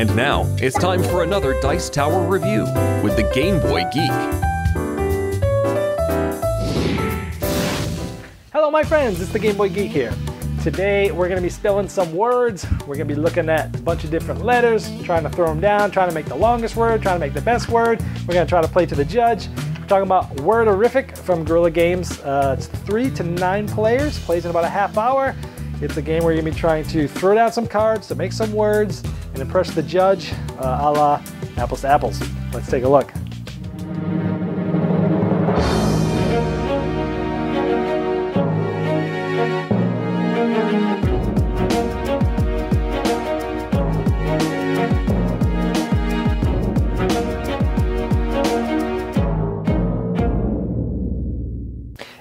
And now, it's time for another Dice Tower review with the Game Boy Geek. Hello my friends, it's the Game Boy Geek here. Today we're going to be spelling some words. We're going to be looking at a bunch of different letters, trying to throw them down, trying to make the longest word, trying to make the best word. We're going to try to play to the judge. We're talking about Wordarrific from Guerrilla Games. It's 3 to 9 players, plays in about a half hour. It's a game where you're going to be trying to throw down some cards to make some words and impress the judge, a la apples to apples. Let's take a look.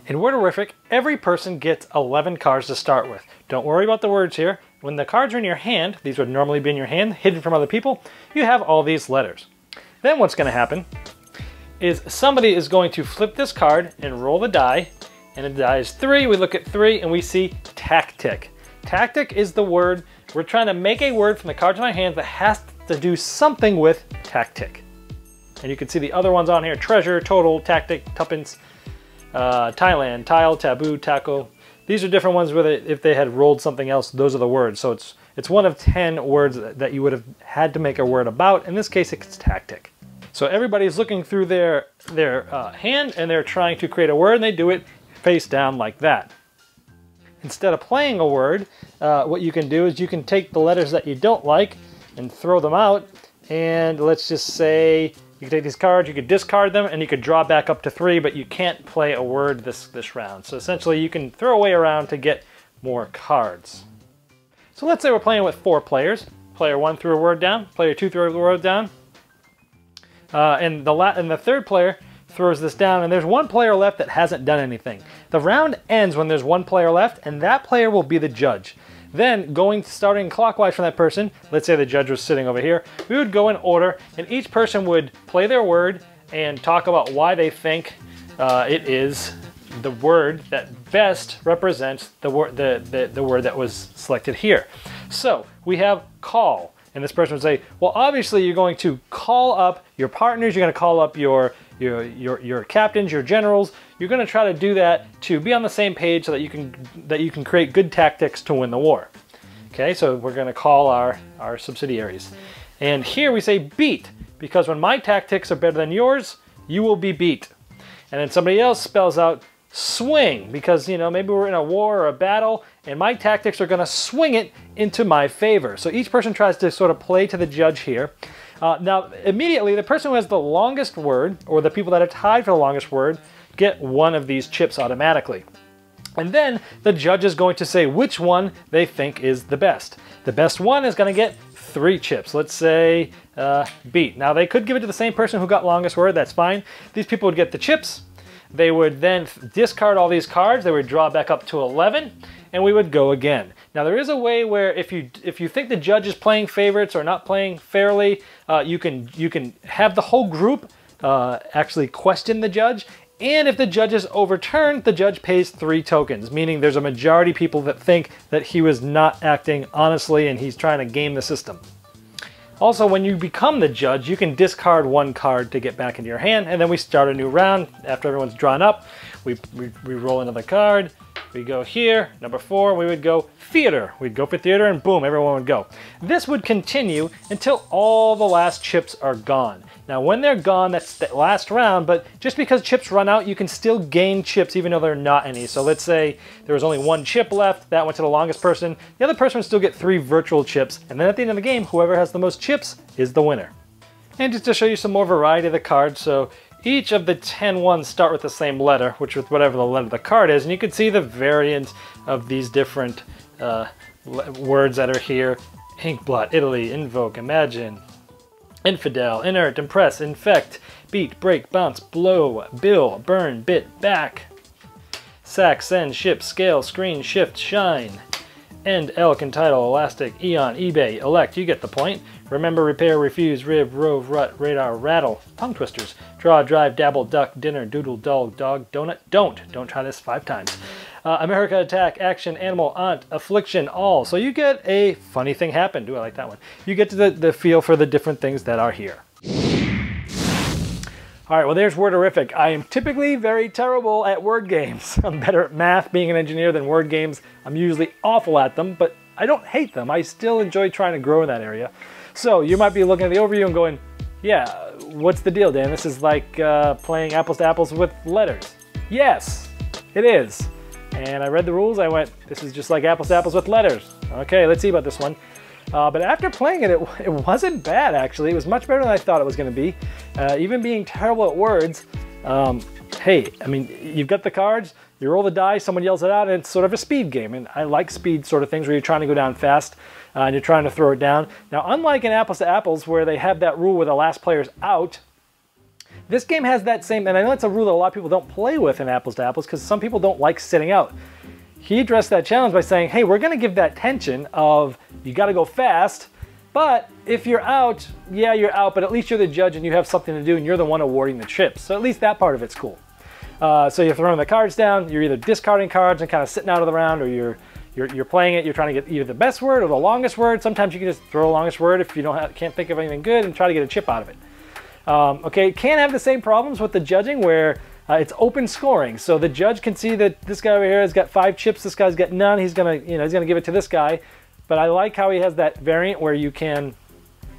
In Wordarrific, every person gets 11 cards to start with. Don't worry about the words here. When the cards are in your hand, these would normally be in your hand, hidden from other people, you have all these letters. Then what's going to happen is somebody is going to flip this card and roll the die, and the die is 3. We look at 3 and we see tactic. Tactic is the word. We're trying to make a word from the cards in our hand that has to do something with tactic. And you can see the other ones on here: treasure, total, tactic, tuppence, Thailand, tile, taboo, taco. These are different ones where if they had rolled something else, those are the words. So it's one of 10 words that you would have had to make a word about. In this case, it's tactic. So everybody's looking through their hand and they're trying to create a word, and they do it face down like that. Instead of playing a word, what you can do is you can take the letters that you don't like and throw them out. And let's just say you can take these cards, you could discard them, and you could draw back up to 3, but you can't play a word this round. So essentially you can throw away around to get more cards. So let's say we're playing with 4 players. Player 1 threw a word down, player 2 threw a word down, and the third player throws this down, and there's 1 player left that hasn't done anything. The round ends when there's 1 player left, and that player will be the judge. Then, starting clockwise from that person, let's say the judge was sitting over here, we would go in order, and each person would play their word and talk about why they think it is the word that best represents the word that was selected here. So, we have call, and this person would say, well, obviously you're going to call up your partners, you're going to call up your captains, your generals. You're going to try to do that to be on the same page so that you can create good tactics to win the war. Okay, so we're going to call our subsidiaries. And here we say beat, because when my tactics are better than yours, you will be beat. And then somebody else spells out swing, because maybe we're in a war or a battle and my tactics are going to swing it into my favor. So each person tries to sort of play to the judge here. Now, immediately, the person who has the longest word, or the people that are tied for the longest word, get 1 of these chips automatically. And then the judge is going to say which one they think is the best. The best one is going to get 3 chips. Let's say beat. Now, they could give it to the same person who got longest word. That's fine. These people would get the chips. They would then discard all these cards. They would draw back up to 11, and we would go again. Now, there is a way where if you think the judge is playing favorites or not playing fairly, you can have the whole group actually question the judge. And if the judge is overturned, the judge pays 3 tokens, meaning there's a majority of people that think that he was not acting honestly and he's trying to game the system. Also, when you become the judge, you can discard 1 card to get back into your hand, and then we start a new round. After everyone's drawn up, we roll another card. We go here, number 4, we would go theater. We'd go for theater and boom, everyone would go. This would continue until all the last chips are gone. Now when they're gone, that's the last round, but just because chips run out, you can still gain chips even though there are not any. So let's say there was only 1 chip left, that went to the longest person. The other person would still get 3 virtual chips, and then at the end of the game, whoever has the most chips is the winner. And just to show you some more variety of the cards, so each of the 10 ones start with the same letter, which is whatever the letter of the card is, and you can see the variant of these different words that are here. Inkblot, Italy, invoke, imagine, infidel, inert, impress, infect, beat, break, bounce, blow, bill, burn, bit, back, sack, send, ship, scale, screen, shift, shine, end, elk, entitle, elastic, eon, eBay, elect, you get the point. Remember, repair, refuse, rib, rove, rut, radar, rattle, tongue twisters, draw, drive, dabble, duck, dinner, doodle, dog, donut, don't try this 5 times. America Attack, Action, Animal, Aunt, Affliction, All. So you get a funny thing happened. Ooh, I like that one. You get to the feel for the different things that are here. All right, well, there's Wordarrific. I am typically very terrible at word games. I'm better at math, being an engineer, than word games. I'm usually awful at them, but I don't hate them. I still enjoy trying to grow in that area. So you might be looking at the overview and going, yeah, what's the deal, Dan? This is like playing apples to apples with letters. Yes, it is. And I read the rules. I went, this is just like apples to apples with letters. Okay, let's see about this one. But after playing it, it wasn't bad, actually. It was much better than I thought it was going to be. Even being terrible at words, hey, I mean, you've got the cards, you roll the die, someone yells it out, and it's sort of a speed game. And I like speed sort of things where you're trying to go down fast and you're trying to throw it down. Now, unlike in Apples to Apples, where they have that rule where the last player's out, this game has that same, and I know it's a rule that a lot of people don't play with in Apples to Apples because some people don't like sitting out. He addressed that challenge by saying, hey, we're going to give that tension of you got to go fast, but if you're out, yeah, you're out, but at least you're the judge and you have something to do and you're the one awarding the chips. So at least that part of it's cool. So you're throwing the cards down, you're either discarding cards and kind of sitting out of the round, or you're playing it, you're trying to get either the best word or the longest word. Sometimes you can just throw the longest word if you can't think of anything good and try to get a chip out of it. Okay, it can have the same problems with the judging where it's open scoring. So the judge can see that this guy over here has got 5 chips, this guy's got none, he's gonna give it to this guy. But I like how he has that variant where you can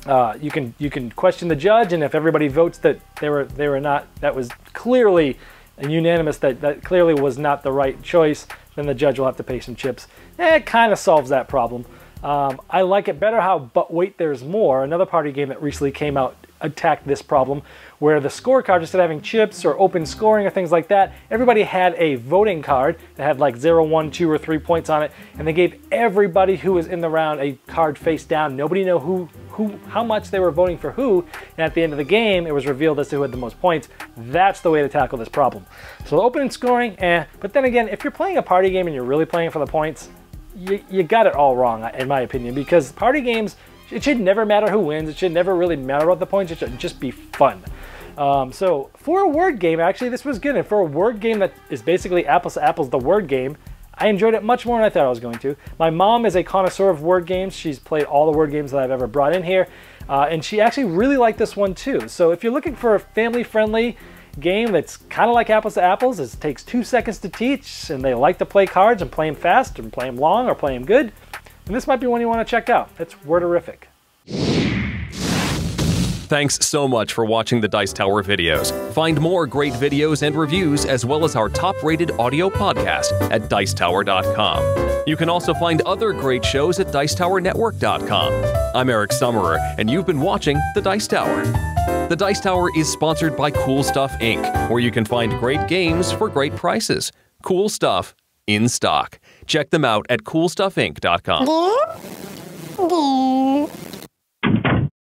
question the judge, and if everybody votes that they were not, that was clearly and unanimous, that clearly was not the right choice, then the judge will have to pay some chips. It kind of solves that problem. I like it better how But Wait There's More, another party game that recently came out, attacked this problem, where the scorecard, instead of having chips or open scoring or things like that, everybody had a voting card that had like 0, 1, 2, or 3 points on it, and they gave everybody who was in the round a card face down. Nobody knew how much they were voting for who, and at the end of the game, it was revealed as to who had the most points. That's the way to tackle this problem. So open scoring, but then again, if you're playing a party game and you're really playing for the points, you got it all wrong, in my opinion, because party games, it should never matter who wins. It should never really matter about the points. It should just be fun. So for a word game, actually, this was good. And for a word game that is basically apples to apples, the word game, I enjoyed it much more than I thought I was going to. My mom is a connoisseur of word games. She's played all the word games that I've ever brought in here. And she actually really liked this one too. So if you're looking for a family-friendly game that's kind of like apples to apples, it takes 2 seconds to teach, and they like to play cards and play them fast and play them long or play them good, and this might be one you want to check out. It's Wordarrific. Thanks so much for watching the Dice Tower videos. Find more great videos and reviews, as well as our top-rated audio podcast at Dicetower.com. You can also find other great shows at DicetowerNetwork.com. I'm Eric Summerer, and you've been watching The Dice Tower. The Dice Tower is sponsored by Cool Stuff Inc., where you can find great games for great prices. Cool stuff in stock. Check them out at CoolStuffInc.com.